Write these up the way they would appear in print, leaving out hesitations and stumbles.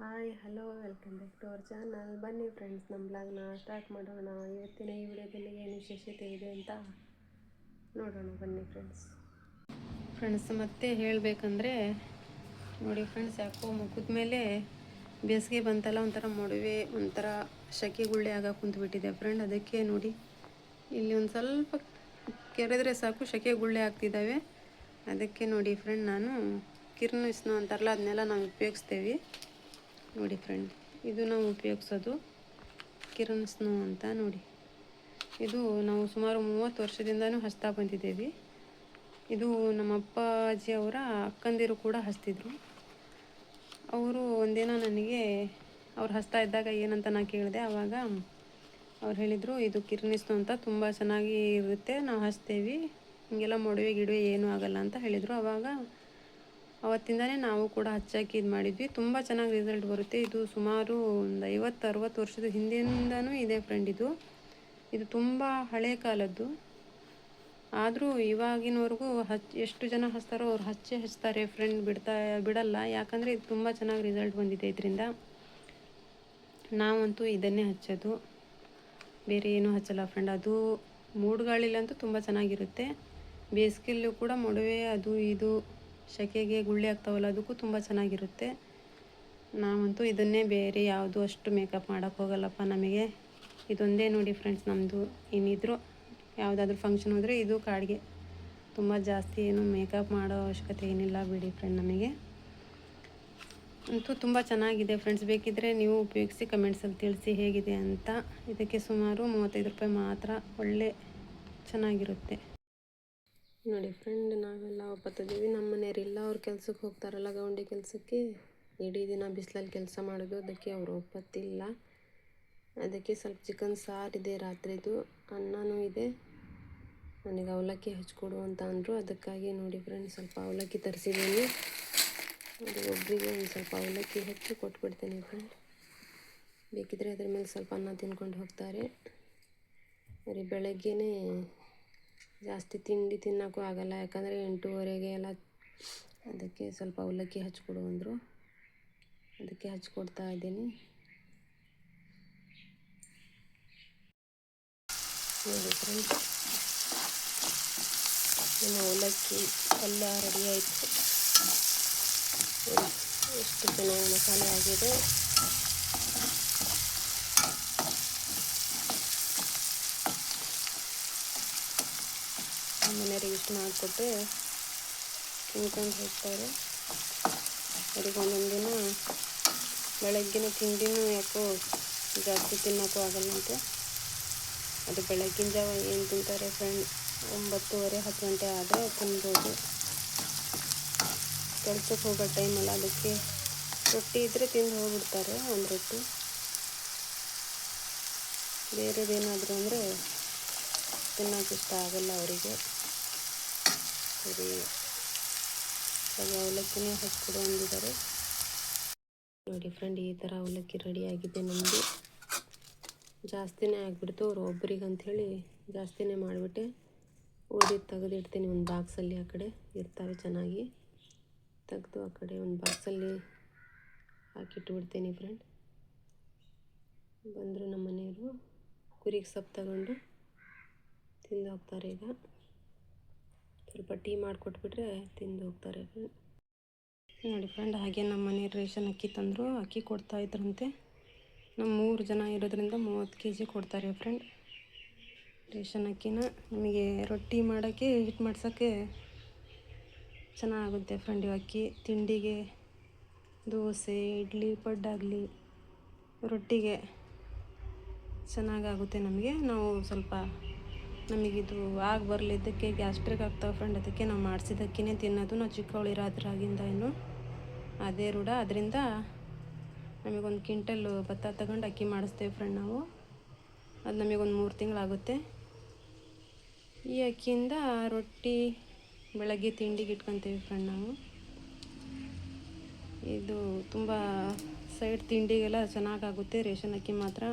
Hi hello welcome back to our channel. ಬನ್ನಿ friends, ನಮ್ಮ ಬ್ಲಾಗ್ನ ಸ್ಟಾರ್ಟ್ ಮಾಡೋಣ. ಇವತ್ತಿನ ಈ ವಿಡಿಯೋದಲ್ಲಿ ಏನು ವಿಶೇಷತೆ ಇದೆ ಅಂತ ನೋಡೋಣ. ಬನ್ನಿ ಫ್ರೆಂಡ್ಸ್ ಮತ್ತೆ ಹೇಳಬೇಕಂದ್ರೆ ನೋಡಿ ಫ್ರೆಂಡ್ಸ್, ಯಾಕೋ ಮುಖದ ಮೇಲೆ ಬೇಸಿಗೆ ಬಂತಲ್ಲ ಒಂಥರ ಮೊಡವೆ, ಒಂಥರ ಶೆಕೆ ಗುಳ್ಳೆ ಆಗ ಕುಂತ್ಬಿಟ್ಟಿದೆ ಫ್ರೆಂಡ್. ಅದಕ್ಕೆ ನೋಡಿ ಇಲ್ಲಿ ಒಂದು ಸ್ವಲ್ಪ ಕೆರೆದ್ರೆ ಸಾಕು ಶೆಕೆ ಗುಳ್ಳೆ ಆಗ್ತಿದ್ದಾವೆ. ಅದಕ್ಕೆ ನೋಡಿ ಫ್ರೆಂಡ್, ನಾನು ಕಿರ್ನಿಸ್ನು ಅಂತಾರಲ್ಲ ಅದನ್ನೆಲ್ಲ ನಾವು ಉಪಯೋಗಿಸ್ತೇವೆ. ನೋಡಿ ಫ್ರೆಂಡ್, ಇದು ನಾವು ಉಪಯೋಗಿಸೋದು ಕಿರಣ್ ಸ್ನೋ ಅಂತ. ನೋಡಿ, ಇದು ನಾವು ಸುಮಾರು 30 ವರ್ಷದಿಂದನೂ ಹಚ್ತಾ ಬಂದಿದ್ದೇವೆ. ಇದು ನಮ್ಮ ಅಪ್ಪಾಜಿ ಅವರ ಅಕ್ಕಂದಿರು ಕೂಡ ಹಚ್ತಿದ್ರು. ಅವರು ಒಂದಿನ ನನಗೆ ಅವ್ರು ಹಚ್ತಾ ಇದ್ದಾಗ ಏನಂತ ನಾನು ಕೇಳಿದೆ. ಆವಾಗ ಅವ್ರು ಹೇಳಿದರು, ಇದು ಕಿರ್ನಿಸ್ನು ಅಂತ, ತುಂಬ ಚೆನ್ನಾಗಿ ಇರುತ್ತೆ, ನಾವು ಹಚ್ತೇವೆ, ಹಿಂಗೆಲ್ಲ ಮೊಡವೆ ಗಿಡವೆ ಏನೂ ಆಗಲ್ಲ ಅಂತ ಹೇಳಿದರು. ಆವಾಗ ಅವತ್ತಿಂದನೇ ನಾವು ಕೂಡ ಹಚ್ಚಕ್ಕೆ ಇದು ಮಾಡಿದ್ವಿ. ತುಂಬ ಚೆನ್ನಾಗಿ ರಿಸಲ್ಟ್ ಬರುತ್ತೆ. ಇದು ಸುಮಾರು ಒಂದು 50-60 ವರ್ಷದ ಹಿಂದಿನಿಂದನೂ ಇದೆ ಫ್ರೆಂಡ್. ಇದು ತುಂಬ ಹಳೆ ಕಾಲದ್ದು. ಆದರೂ ಇವಾಗಿನವರೆಗೂ ಎಷ್ಟು ಜನ ಹಚ್ತಾರೋ ಅವ್ರು ಹಚ್ತಾರೆ ಫ್ರೆಂಡ್, ಬಿಡಲ್ಲ. ಯಾಕಂದರೆ ಇದು ತುಂಬ ಚೆನ್ನಾಗಿ ರಿಸಲ್ಟ್ ಬಂದಿದೆ ಇದರಿಂದ. ನಾವಂತೂ ಇದನ್ನೇ ಹಚ್ಚೋದು, ಬೇರೆ ಏನೂ ಹಚ್ಚಲ್ಲ ಫ್ರೆಂಡ್. ಅದು ಮೂಡುಗಾಳಿಲಂತೂ ತುಂಬ ಚೆನ್ನಾಗಿರುತ್ತೆ. ಬೇಸಿಗೆಯಲ್ಲೂ ಕೂಡ ಮೊಡವೆ ಅದು ಇದು ಶೆಕೆಗೆ ಗುಳ್ಳೆ ಆಗ್ತಾವಲ್ಲ, ಅದಕ್ಕೂ ತುಂಬ ಚೆನ್ನಾಗಿರುತ್ತೆ. ನಾವಂತೂ ಇದನ್ನೇ, ಬೇರೆ ಯಾವುದು ಅಷ್ಟು ಮೇಕಪ್ ಮಾಡೋಕ್ಕೆ ಹೋಗಲ್ಲಪ್ಪ. ನಮಗೆ ಇದೊಂದೇ ನೋಡಿ ಫ್ರೆಂಡ್ಸ್ ನಮ್ಮದು. ಏನಿದ್ರು ಯಾವುದಾದ್ರೂ ಫಂಕ್ಷನ್ ಹೋದರೆ ಇದು ಕಾಡಿಗೆ. ತುಂಬ ಜಾಸ್ತಿ ಏನು ಮೇಕಪ್ ಮಾಡೋ ಅವಶ್ಯಕತೆ ಏನಿಲ್ಲ ಬಿಡಿ ಫ್ರೆಂಡ್. ನಮಗೆ ಅಂತೂ ತುಂಬ ಚೆನ್ನಾಗಿದೆ ಫ್ರೆಂಡ್ಸ್. ಬೇಕಿದ್ದರೆ ನೀವು ಉಪಯೋಗಿಸಿ ಕಮೆಂಟ್ಸಲ್ಲಿ ತಿಳಿಸಿ ಹೇಗಿದೆ ಅಂತ. ಇದಕ್ಕೆ ಸುಮಾರು 35 ರೂಪಾಯಿ ಮಾತ್ರ. ಒಳ್ಳೆ ಚೆನ್ನಾಗಿರುತ್ತೆ ನೋಡಿ ಫ್ರೆಂಡ್. ನಾವೆಲ್ಲ ಒಪ್ಪತ್ತಿದ್ದೀವಿ, ನಮ್ಮ ಮನೆಯವರಿಲ್ಲ, ಅವ್ರು ಕೆಲ್ಸಕ್ಕೆ ಹೋಗ್ತಾರಲ್ಲ ಗೌಂಡಿ ಕೆಲಸಕ್ಕೆ, ಇಡೀ ದಿನ ಬಿಸಿಲಲ್ಲಿ ಕೆಲಸ ಮಾಡೋದು. ಅದಕ್ಕೆ ಅವರು ಒಪ್ಪತ್ತಿಲ್ಲ. ಅದಕ್ಕೆ ಸ್ವಲ್ಪ ಚಿಕನ್ ಸಾರಿದೆ ರಾತ್ರಿದು, ಅನ್ನನೂ ಇದೆ. ನನಗೆ ಅವಲಕ್ಕಿ ಹಚ್ಕೊಡು ಅಂತ ಅಂದರು. ಅದಕ್ಕಾಗಿ ನೋಡಿ ಫ್ರೆಂಡ್, ಸ್ವಲ್ಪ ಅವಲಕ್ಕಿ ತರಿಸಿದ್ದೀನಿ. ಅದು ಒಬ್ಬರಿಗೆ ಒಂದು ಸ್ವಲ್ಪ ಅವಲಕ್ಕಿ ಹಚ್ಚಿ ಕೊಟ್ಬಿಡ್ತೇನೆ ಫ್ರೆಂಡ್. ಬೇಕಿದ್ದರೆ ಅದ್ರ ಮೇಲೆ ಸ್ವಲ್ಪ ಅನ್ನ ತಿನ್ಕೊಂಡು ಹೋಗ್ತಾರೆ. ಬರೀ ಬೆಳಗ್ಗೆನೇ ಜಾಸ್ತಿ ತಿಂಡಿ ತಿನ್ನೋಕ್ಕೂ ಆಗೋಲ್ಲ, ಯಾಕಂದರೆ 8:30ಗೆ ಎಲ್ಲ. ಅದಕ್ಕೆ ಸ್ವಲ್ಪ ಅವಲಕ್ಕಿ ಹಚ್ಕೊಡು ಅಂದರು. ಅದಕ್ಕೆ ಹಚ್ಕೊಡ್ತಾ ಇದ್ದೀನಿ ನೋಡಿ ಫ್ರೆಂಡ್ಸ್. ಇನ್ನು ಅವಲಕ್ಕಿ ಪಲ್ಯ ರೆಡಿ ಆಯಿತು. ಎಷ್ಟು ಚೆನ್ನಾಗಿ ಮಸಾಲೆ ಆಗಿದೆ. ಮನೆಯವರಿಗೆ ಇಷ್ಟು ಮಾಡಿಕೊಟ್ಟೆ ತಿನ್ಕೊಂಡು ಹೋಗ್ತಾರೆ. ಅವ್ರಿಗೆ ಒಂದೊಂದು ದಿನ ಬೆಳಗ್ಗಿನ ತಿಂಡಿನೂ ಯಾಕೋ ಜಾಸ್ತಿ ತಿನ್ನೋಕ್ಕೂ ಆಗಲ್ಲಂತೆ. ಅದು ಬೆಳಗ್ಗಿನ ಜಾವ ಏನು ತಿಂತಾರೆ ಫ್ರೆಂಡ್, 9:30-10 ಗಂಟೆ ಆದರೆ ತಿನ್ಬೋದು. ಕೆಲ್ಸಕ್ಕೆ ಹೋಗೋ ಟೈಮಲ್ಲ, ಅದಕ್ಕೆ ರೊಟ್ಟಿ ಇದ್ದರೆ ತಿಂದು ಹೋಗ್ಬಿಡ್ತಾರೆ ಒಂದು ರೊಟ್ಟಿ. ಬೇರೆದೇನಾದರೂ ಅಂದರೆ ತಿನ್ನೋಕೆ ಇಷ್ಟ ಆಗಲ್ಲ ಅವರಿಗೆ. ಸರಿ, ಅವಲಕ್ಕಿನೇ ಹಚ್ಕೊಡು ಅಂದಿದ್ದಾರೆ ನೋಡಿ ಫ್ರೆಂಡ್. ಈ ಥರ ಅವಲಕ್ಕಿ ರೆಡಿಯಾಗಿದೆ ನಮಗೆ. ಜಾಸ್ತಿನೇ ಆಗಿಬಿಡ್ತು. ಅವರು ಒಬ್ರಿಗೆ ಅಂಥೇಳಿ ಜಾಸ್ತಿನೇ ಮಾಡಿಬಿಟ್ಟೆ. ಉಳಿದಿದ್ದು ತೆಗೆದಿಡ್ತೀನಿ ಒಂದು ಬಾಕ್ಸಲ್ಲಿ. ಆ ಕಡೆ ಇರ್ತವೆ ಚೆನ್ನಾಗಿ, ತೆಗೆದು ಆ ಕಡೆ ಒಂದು ಬಾಕ್ಸಲ್ಲಿ ಹಾಕಿಟ್ಬಿಡ್ತೀನಿ ಫ್ರೆಂಡ್. ಬಂದರು ನಮ್ಮ ಮನೆಯವರು, ಕುರಿಗೆ ಸೊಪ್ಪು ತಗೊಂಡು ತಿಂದು ಹೋಗ್ತಾರೆ. ಈಗ ಸ್ವಲ್ಪ ಟೀ ಮಾಡಿಕೊಟ್ಬಿಟ್ರೆ ತಿಂದು ಹೋಗ್ತಾರೆ ನೋಡಿ ಫ್ರೆಂಡ್. ಹಾಗೆ ನಮ್ಮ ಮನೆಯವ್ರು ರೇಷನ್ ಅಕ್ಕಿ ತಂದರು, ಅಕ್ಕಿ ಕೊಡ್ತಾಯಿದ್ರಂತೆ. ನಮ್ಮ 3 ಜನ ಇರೋದ್ರಿಂದ 30 kg ಕೊಡ್ತಾರೆ ಫ್ರೆಂಡ್ ರೇಷನ್ ಅಕ್ಕಿನ. ನಮಗೆ ರೊಟ್ಟಿ ಮಾಡೋಕ್ಕೆ, ಹಿಟ್ಟು ಮಾಡ್ಸೋಕ್ಕೆ ಚೆನ್ನಾಗುತ್ತೆ ಫ್ರೆಂಡ್. ಅಕ್ಕಿ ತಿಂಡಿಗೆ, ದೋಸೆ, ಇಡ್ಲಿ, ಪಡ್ಡಾಗಲಿ, ರೊಟ್ಟಿಗೆ ಚೆನ್ನಾಗಾಗುತ್ತೆ ನಮಗೆ. ನಾವು ಸ್ವಲ್ಪ ನಮಗಿದು ಆಗಿ ಬರಲಿದ್ದಕ್ಕೆ ಗ್ಯಾಸ್ಟ್ರಿಕ್ ಆಗ್ತಾವೆ ಫ್ರೆಂಡ್. ಅದಕ್ಕೆ ನಾವು ಮಾಡಿಸಿದ ಅಕ್ಕಿನೇ ತಿನ್ನೋದು. ನಾವು ಚಿಕ್ಕವಳಿರೋದ್ರಾಗಿಂದ ಏನು ಅದೇ ರೂಢ. ಅದರಿಂದ ನಮಗೊಂದು ಕ್ವಿಂಟಲ್ ಭತ್ತ ತಗೊಂಡು ಅಕ್ಕಿ ಮಾಡಿಸ್ತೇವೆ ಫ್ರೆಂಡ್ ನಾವು. ಅದು ನಮಗೊಂದು 3 ತಿಂಗಳಾಗುತ್ತೆ. ಈ ಅಕ್ಕಿಯಿಂದ ರೊಟ್ಟಿ ಬೆಳಗ್ಗೆ ತಿಂಡಿಗೆ ಇಟ್ಕೊತೀವಿ ಫ್ರೆಂಡ್ ನಾವು. ಇದು ತುಂಬ ಸೈಡ್ ತಿಂಡಿಗೆಲ್ಲ ಚೆನ್ನಾಗಾಗುತ್ತೆ ರೇಷನ್ ಅಕ್ಕಿ ಮಾತ್ರ.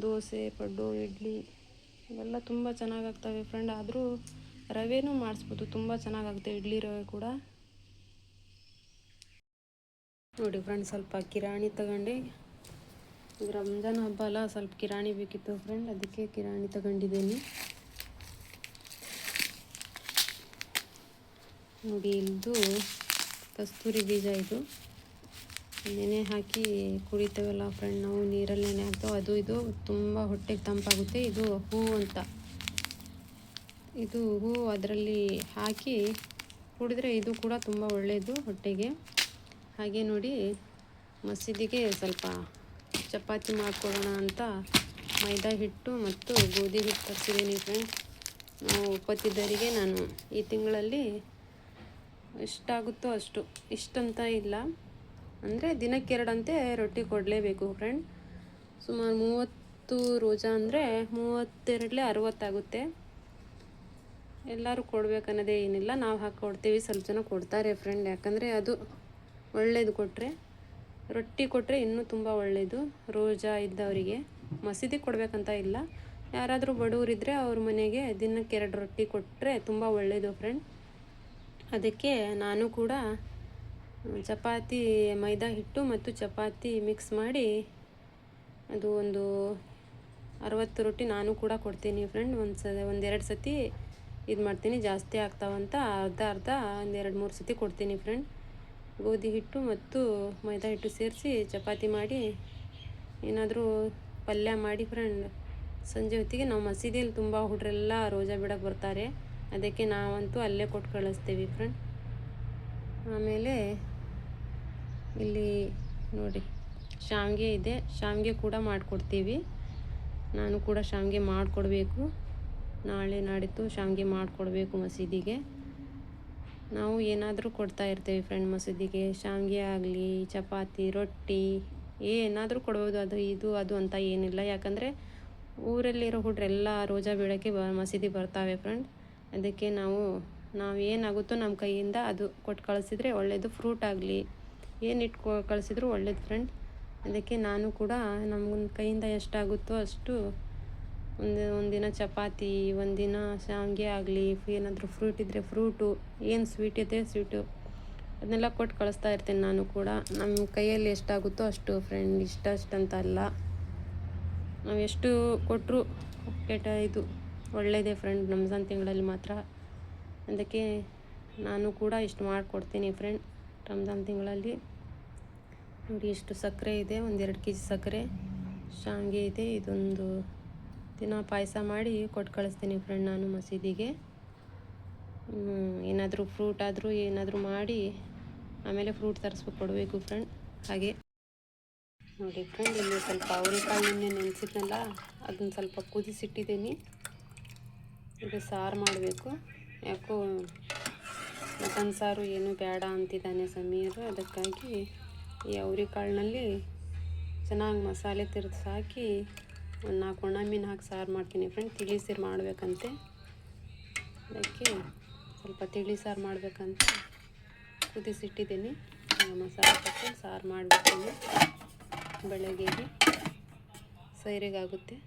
ದೋಸೆ, ಪಡ್ಡು, ಇಡ್ಲಿ ಇವೆಲ್ಲ ತುಂಬ ಚೆನ್ನಾಗಾಗ್ತವೆ ಫ್ರೆಂಡ್. ಆದರೂ ರವೆನೂ ಮಾಡಿಸ್ಬೋದು, ತುಂಬ ಚೆನ್ನಾಗಾಗುತ್ತೆ ಇಡ್ಲಿ ರವೆ ಕೂಡ. ನೋಡಿ ಫ್ರೆಂಡ್, ಸ್ವಲ್ಪ ಕಿರಾಣಿ ತಗೊಂಡು, ಈಗ ರಂಜಾನ್ ಹಬ್ಬ ಅಲ್ಲ, ಸ್ವಲ್ಪ ಕಿರಾಣಿ ಬೇಕಿತ್ತು ಫ್ರೆಂಡ್, ಅದಕ್ಕೆ ಕಿರಾಣಿ ತಗೊಂಡಿದ್ದೀನಿ. ನೋಡಿ, ಇದು ಕಸ್ತೂರಿ ಬೀಜ, ಇದು ನೆನೆ ಹಾಕಿ ಕುಡಿತೇವಲ್ಲ ಫ್ರೆಂಡ್ ನಾವು, ನೀರಲ್ಲಿ ನೆನೆ ಹಾಕ್ತೇವೆ. ಇದು ತುಂಬ ಹೊಟ್ಟೆಗೆ ತಂಪಾಗುತ್ತೆ. ಇದು ಹೂವು ಅಂತ, ಇದು ಹೂವು ಅದರಲ್ಲಿ ಹಾಕಿ ಕುಡಿದ್ರೆ ಇದು ಕೂಡ ತುಂಬ ಒಳ್ಳೆಯದು ಹೊಟ್ಟೆಗೆ. ಹಾಗೆ ನೋಡಿ, ಮಸೀದಿಗೆ ಸ್ವಲ್ಪ ಚಪಾತಿ ಮಾಡಿಕೊಡೋಣ ಅಂತ ಮೈದಾ ಹಿಟ್ಟು ಮತ್ತು ಗೋಧಿ ಹಿಟ್ಟು ತರಿಸಿದ್ದೀನಿ ಫ್ರೆಂಡ್. ನಾವು ಒಪ್ಪತ್ತಿದ್ದವರಿಗೆ ನಾನು ಈ ತಿಂಗಳಲ್ಲಿ ಎಷ್ಟಾಗುತ್ತೋ ಅಷ್ಟು, ಇಷ್ಟಂತ ಇಲ್ಲ, ಅಂದರೆ ದಿನಕ್ಕೆ 2 ಅಂತೆ ರೊಟ್ಟಿ ಕೊಡಲೇಬೇಕು ಫ್ರೆಂಡ್. ಸುಮಾರು 30 ರೋಜಾ ಅಂದರೆ 32 60 ಆಗುತ್ತೆ. ಎಲ್ಲರೂ ಕೊಡಬೇಕನ್ನೋದೇ ಏನಿಲ್ಲ, ನಾವು ಹಾಕ್ಕೊಡ್ತೀವಿ. ಸ್ವಲ್ಪ ಜನ ಕೊಡ್ತಾರೆ ಫ್ರೆಂಡ್, ಯಾಕಂದರೆ ಅದು ಒಳ್ಳೆಯದು. ಕೊಟ್ಟರೆ ರೊಟ್ಟಿ ಕೊಟ್ಟರೆ ಇನ್ನೂ ತುಂಬ ಒಳ್ಳೆಯದು ರೋಜಾ ಇದ್ದವರಿಗೆ. ಮಸೀದಿ ಕೊಡಬೇಕಂತ ಇಲ್ಲ, ಯಾರಾದರೂ ಬಡವರಿದ್ದರೆ ಅವ್ರ ಮನೆಗೆ ದಿನಕ್ಕೆ 2 ರೊಟ್ಟಿ ಕೊಟ್ಟರೆ ತುಂಬ ಒಳ್ಳೆಯದು ಫ್ರೆಂಡ್. ಅದಕ್ಕೆ ನಾನು ಕೂಡ ಚಪಾತಿ ಮೈದಾ ಹಿಟ್ಟು ಮತ್ತು ಚಪಾತಿ ಮಿಕ್ಸ್ ಮಾಡಿ ಅದು ಒಂದು 60 ರೊಟ್ಟಿ ನಾನು ಕೂಡ ಕೊಡ್ತೀನಿ ಫ್ರೆಂಡ್. ಒಂದೆರಡು ಸತಿ ಇದು ಮಾಡ್ತೀನಿ, ಜಾಸ್ತಿ ಆಗ್ತಾವಂತ ಅರ್ಧ 1-2-3 ಸತಿ ಕೊಡ್ತೀನಿ ಫ್ರೆಂಡ್. ಗೋಧಿ ಹಿಟ್ಟು ಮತ್ತು ಮೈದಾ ಹಿಟ್ಟು ಸೇರಿಸಿ ಚಪಾತಿ ಮಾಡಿ ಏನಾದರೂ ಪಲ್ಯ ಮಾಡಿ ಫ್ರೆಂಡ್, ಸಂಜೆ ಹೊತ್ತಿಗೆ ನಾವು ಮಸೀದಿಯಲ್ಲಿ ತುಂಬ ಹುಡುಗರೆಲ್ಲ ರೋಜಾ ಬಿಡೋಕ್ಕೆ ಬರ್ತಾರೆ, ಅದಕ್ಕೆ ನಾವಂತೂ ಅಲ್ಲೇ ಕೊಟ್ಟು ಕಳಿಸ್ತೀವಿ ಫ್ರೆಂಡ್. ಆಮೇಲೆ ಇಲ್ಲಿ ನೋಡಿ ಶಾವಿಗೆ ಇದೆ, ಶಾವಿಗೆ ಕೂಡ ಮಾಡಿಕೊಡ್ತೀವಿ. ನಾನು ಕೂಡ ಶಾವಿಗೆ ಮಾಡಿಕೊಡ್ಬೇಕು, ನಾಳೆ ನಾಡಿದ್ದು ಶಾವಿಗೆ ಮಾಡಿಕೊಡ್ಬೇಕು ಮಸೀದಿಗೆ. ನಾವು ಏನಾದರೂ ಕೊಡ್ತಾ ಇರ್ತೀವಿ ಫ್ರೆಂಡ್ ಮಸೀದಿಗೆ, ಶಾವಿಗೆ ಆಗಲಿ ಚಪಾತಿ ರೊಟ್ಟಿ ಏನಾದರೂ ಕೊಡ್ಬೋದು. ಅದು ಇದು ಅದು ಅಂತ ಏನಿಲ್ಲ, ಯಾಕಂದರೆ ಊರಲ್ಲಿರೋ ಹುಡ್ರೆಲ್ಲ ರೋಜಾ ಬೀಳೋಕ್ಕೆ ಮಸೀದಿ ಬರ್ತಾವೆ ಫ್ರೆಂಡ್. ಅದಕ್ಕೆ ನಾವು ಏನಾಗುತ್ತೋ ನಮ್ಮ ಕೈಯಿಂದ ಅದು ಕೊಟ್ಟು ಕಳಿಸಿದ್ರೆ ಒಳ್ಳೆಯದು. ಫ್ರೂಟ್ ಆಗಲಿ ಏನಿಟ್ಟು ಕಳಿಸಿದ್ರು ಒಳ್ಳೇದು ಫ್ರೆಂಡ್. ಅದಕ್ಕೆ ನಾನು ಕೂಡ ನಮ್ಮ ಕೈಯಿಂದ ಎಷ್ಟಾಗುತ್ತೋ ಅಷ್ಟು, ಒಂದಿನ ಚಪಾತಿ, ಒಂದಿನ ಶಾವಿಗೆ ಆಗಲಿ, ಏನಾದರೂ ಫ್ರೂಟ್ ಇದ್ದರೆ ಫ್ರೂಟು, ಏನು ಸ್ವೀಟ್ ಇದೆ ಸ್ವೀಟು, ಅದನ್ನೆಲ್ಲ ಕೊಟ್ಟು ಕಳಿಸ್ತಾ ಇರ್ತೀನಿ ನಾನು ಕೂಡ. ನಮ್ಮ ಕೈಯಲ್ಲಿ ಎಷ್ಟಾಗುತ್ತೋ ಅಷ್ಟು ಫ್ರೆಂಡ್, ಇಷ್ಟಂತ ಅಲ್ಲ, ನಾವು ಎಷ್ಟು ಕೊಟ್ಟರು ಇದು ಒಳ್ಳೆಯದೇ ಫ್ರೆಂಡ್ ರಂಜಾನ್ ತಿಂಗಳಲ್ಲಿ ಮಾತ್ರ. ಅದಕ್ಕೆ ನಾನು ಕೂಡ ಇಷ್ಟು ಮಾಡಿಕೊಡ್ತೀನಿ ಫ್ರೆಂಡ್ ರಂಜಾನ್ ತಿಂಗಳಲ್ಲಿ. ನೋಡಿ, ಇಷ್ಟು ಸಕ್ಕರೆ ಇದೆ, 1-2 kg ಸಕ್ಕರೆ, ಶಾವಿಗೆ ಇದೆ. ಇದೊಂದು ದಿನ ಪಾಯಸ ಮಾಡಿ ಕೊಟ್ಟು ಕಳಿಸ್ತೀನಿ ಫ್ರೆಂಡ್ ನಾನು ಮಸೀದಿಗೆ. ಏನಾದರೂ ಫ್ರೂಟ್ ಆದರೂ ಏನಾದರೂ ಮಾಡಿ ಆಮೇಲೆ ಫ್ರೂಟ್ ತರಿಸ್ಬೇಕು ಕೊಡಬೇಕು ಫ್ರೆಂಡ್. ಹಾಗೆ ನೋಡಿ ಫ್ರೆಂಡ್, ಇಲ್ಲಿ ಸ್ವಲ್ಪ ಅವರೆಕಾಳು ನಿನ್ನೆ ನೆನೆಸಿದ್ನಲ್ಲ, ಅದನ್ನು ಸ್ವಲ್ಪ ಕುದಿಸಿಟ್ಟಿದ್ದೀನಿ. ಇದು ಸಾರು ಮಾಡಬೇಕು. ಯಾಕೋ ಮಟನ್ ಸಾರು ಏನು ಬೇಡ ಅಂತಿದ್ದಾನೆ ಸಮೀರು, ಅದಕ್ಕಾಗಿ ಈ ಅವರೆಕಾಳಿನಲ್ಲಿ ಚೆನ್ನಾಗಿ ಮಸಾಲೆ ತಿರ್ಗಿಸಿ ಹಾಕಿ 1-4 ಒಣ ಮೀನು ಹಾಕಿ ಸಾರು ಮಾಡ್ತೀನಿ ಫ್ರೆಂಡ್. ತಿಳಿ ಸಾರು ಮಾಡಬೇಕಂತೆ, ಅದಕ್ಕೆ ಸ್ವಲ್ಪ ತಿಳಿ ಸಾರು ಮಾಡಬೇಕಂತ ಕುದಿಸಿಟ್ಟಿದ್ದೀನಿ. ಮಸಾಲೆ ಹಾಕಿ ಸಾರು ಮಾಡಿಬಿಡ್ತೀನಿ, ಬೆಳಗ್ಗೆಗೆ ಸೈರಿಗಾಗುತ್ತೆ.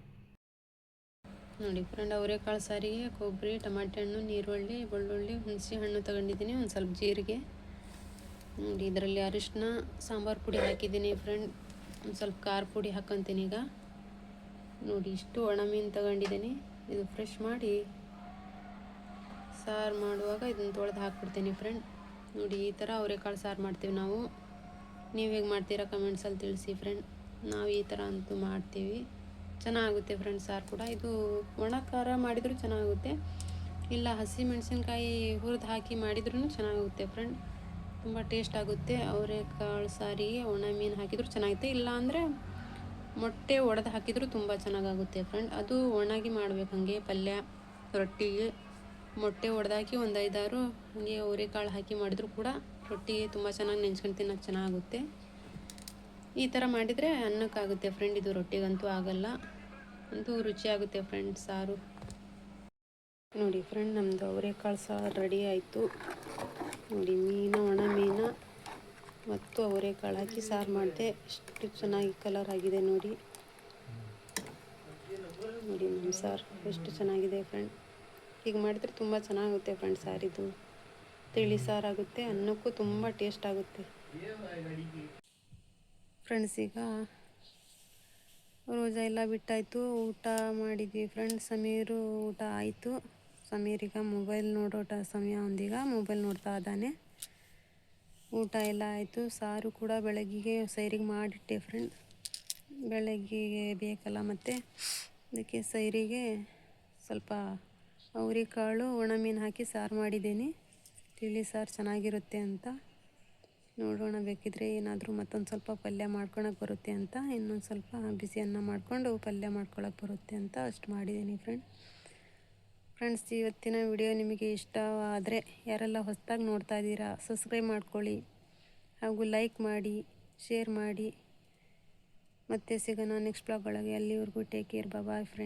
ನೋಡಿ ಫ್ರೆಂಡ್, ಅವರೆಕಾಳು ಸಾರಿಗೆ ಕೊಬ್ಬರಿ, ಟಮಾಟೆ ಹಣ್ಣು, ನೀರುಳ್ಳಿ, ಬೆಳ್ಳುಳ್ಳಿ, ಹುಣಸೆ ಹಣ್ಣು ತಗೊಂಡಿದ್ದೀನಿ, ಒಂದು ಸ್ವಲ್ಪ ಜೀರಿಗೆ. ನೋಡಿ, ಇದರಲ್ಲಿ ಅರಿಶಿನ, ಸಾಂಬಾರು ಪುಡಿ ಹಾಕಿದ್ದೀನಿ ಫ್ರೆಂಡ್. ಒಂದು ಸ್ವಲ್ಪ ಖಾರ ಪುಡಿ ಹಾಕ್ಕೊತೀನಿ ಈಗ. ನೋಡಿ, ಇಷ್ಟು ಒಣ ಮೀನು ತಗೊಂಡಿದ್ದೀನಿ. ಇದು ಫ್ರೆಶ್ ಮಾಡಿ ಸಾರು ಮಾಡುವಾಗ ಇದನ್ನು ತೊಳೆದು ಹಾಕ್ಬಿಡ್ತೀನಿ ಫ್ರೆಂಡ್. ನೋಡಿ, ಈ ಥರ ಅವರೆಕಾಳು ಸಾರು ಮಾಡ್ತೀವಿ ನಾವು. ನೀವು ಹೇಗೆ ಮಾಡ್ತೀರಾ ಕಮೆಂಟ್ಸಲ್ಲಿ ತಿಳಿಸಿ ಫ್ರೆಂಡ್. ನಾವು ಈ ಥರ ಅಂತೂ ಮಾಡ್ತೀವಿ, ಚೆನ್ನಾಗುತ್ತೆ ಫ್ರೆಂಡ್ ಸಾರು ಕೂಡ. ಇದು ಒಣ ಖಾರ ಮಾಡಿದರೂ ಚೆನ್ನಾಗುತ್ತೆ, ಇಲ್ಲ ಹಸಿ ಮೆಣಸಿನ್ಕಾಯಿ ಹುರಿದು ಹಾಕಿ ಮಾಡಿದ್ರೂ ಚೆನ್ನಾಗುತ್ತೆ ಫ್ರೆಂಡ್, ತುಂಬ ಟೇಸ್ಟ್ ಆಗುತ್ತೆ. ಅವರೆಕಾಳು ಸಾರಿಗೆ ಒಣ ಮೀನು ಹಾಕಿದರೂ ಚೆನ್ನಾಗುತ್ತೆ, ಇಲ್ಲ ಅಂದರೆ ಮೊಟ್ಟೆ ಒಡೆದು ಹಾಕಿದರೂ ತುಂಬ ಚೆನ್ನಾಗಾಗುತ್ತೆ ಫ್ರೆಂಡ್. ಅದು ಒಣಗಿ ಮಾಡ್ಬೇಕು, ಹಾಗೆ ಪಲ್ಯ ರೊಟ್ಟಿಗೆ ಮೊಟ್ಟೆ ಒಡೆದಾಕಿ ಒಂದು 5-6 ಹಾಗೆ ಅವರೆಕಾಳು ಹಾಕಿ ಮಾಡಿದರೂ ಕೂಡ ರೊಟ್ಟಿಗೆ ತುಂಬ ಚೆನ್ನಾಗಿ ನೆಂಚ್ಕೊಂಡು ತಿನ್ನೋಕ್ಕೆ ಚೆನ್ನಾಗುತ್ತೆ. ಈ ಥರ ಮಾಡಿದರೆ ಅನ್ನಕ್ಕಾಗುತ್ತೆ ಫ್ರೆಂಡ್, ಇದು ರೊಟ್ಟಿಗಂತೂ ಆಗಲ್ಲ, ಅಂತೂ ರುಚಿಯಾಗುತ್ತೆ ಫ್ರೆಂಡ್ ಸಾರು. ನೋಡಿ ಫ್ರೆಂಡ್, ನಮ್ಮದು ಅವರೆಕಾಳು ಸಾರು ರೆಡಿ ಆಯಿತು. ನೋಡಿ, ಒಣ ಮೀನು ಮತ್ತು ಅವರೆಕಾಳು ಹಾಕಿ ಸಾರು ಮಾಡಿದೆ, ಎಷ್ಟು ಚೆನ್ನಾಗಿ ಕಲರ್ ಆಗಿದೆ ನೋಡಿ. ನೋಡಿ ನಮ್ಮ ಸಾರು ಎಷ್ಟು ಚೆನ್ನಾಗಿದೆ ಫ್ರೆಂಡ್. ಹೀಗೆ ಮಾಡಿದರೆ ತುಂಬ ಚೆನ್ನಾಗುತ್ತೆ ಫ್ರೆಂಡ್ ಸಾರಿದು. ತಿಳಿ ಸಾರಾಗುತ್ತೆ, ಅನ್ನಕ್ಕೂ ತುಂಬ ಟೇಸ್ಟ್ ಆಗುತ್ತೆ. ಫ್ರೆಂಡ್ಸ್ ಈಗ ರೋಜಾ ಎಲ್ಲ ಬಿಟ್ಟಾಯಿತು, ಊಟ ಮಾಡಿದ್ವಿ ಫ್ರೆಂಡ್ಸ್. ಸಮೀರು ಊಟ ಆಯಿತು. ಸಮೀರೀಗ ಮೊಬೈಲ್ ನೋಡೋಟ ಸಮಯ ಒಂದೀಗ ಮೊಬೈಲ್ ನೋಡ್ತಾ ಇದ್ದಾನೆ. ಊಟ ಎಲ್ಲ ಆಯಿತು. ಸಾರು ಕೂಡ ಬೆಳಗ್ಗೆಗೆ ಸೈರಿಗೆ ಮಾಡಿಟ್ಟೆ ಫ್ರೆಂಡ್. ಬೆಳಗ್ಗೆಗೆ ಬೇಕಲ್ಲ, ಮತ್ತು ಅದಕ್ಕೆ ಸೈರಿಗೆ ಸ್ವಲ್ಪ ಅವರೆಕಾಳು ಒಣಮೀನು ಹಾಕಿ ಸಾರು ಮಾಡಿದ್ದೀನಿ. ತಿಳಿ ಸಾರು ಚೆನ್ನಾಗಿರುತ್ತೆ ಅಂತ. ನೋಡೋಣ, ಬೇಕಿದ್ರೆ ಏನಾದರೂ ಮತ್ತೊಂದು ಸ್ವಲ್ಪ ಪಲ್ಯ ಮಾಡ್ಕೊಳಕ್ಕೆ ಬರುತ್ತೆ ಅಂತ, ಇನ್ನೊಂದು ಸ್ವಲ್ಪ ಬಿಸಿ ಅನ್ನ ಮಾಡಿಕೊಂಡು ಪಲ್ಯ ಮಾಡ್ಕೊಳಕ್ಕೆ ಬರುತ್ತೆ ಅಂತ ಅಷ್ಟು ಮಾಡಿದ್ದೀನಿ ಫ್ರೆಂಡ್ಸ್. ಇವತ್ತಿನ ವಿಡಿಯೋ ನಿಮಗೆ ಇಷ್ಟವಾದರೆ ಯಾರೆಲ್ಲ ಹೊಸದಾಗಿ ನೋಡ್ತಾ ಇದ್ದೀರಾ ಸಬ್ಸ್ಕ್ರೈಬ್ ಮಾಡ್ಕೊಳ್ಳಿ, ಹಾಗೂ ಲೈಕ್ ಮಾಡಿ, ಶೇರ್ ಮಾಡಿ. ಮತ್ತೆ ಸಿಗೋಣ ನೆಕ್ಸ್ಟ್ ಬ್ಲಾಗ್ ಒಳಗೆ. ಅಲ್ಲಿವರೆಗೂ ಟೇಕ್ ಕೇರ್, ಬಾಯ್ ಫ್ರೆಂಡ್ಸ್.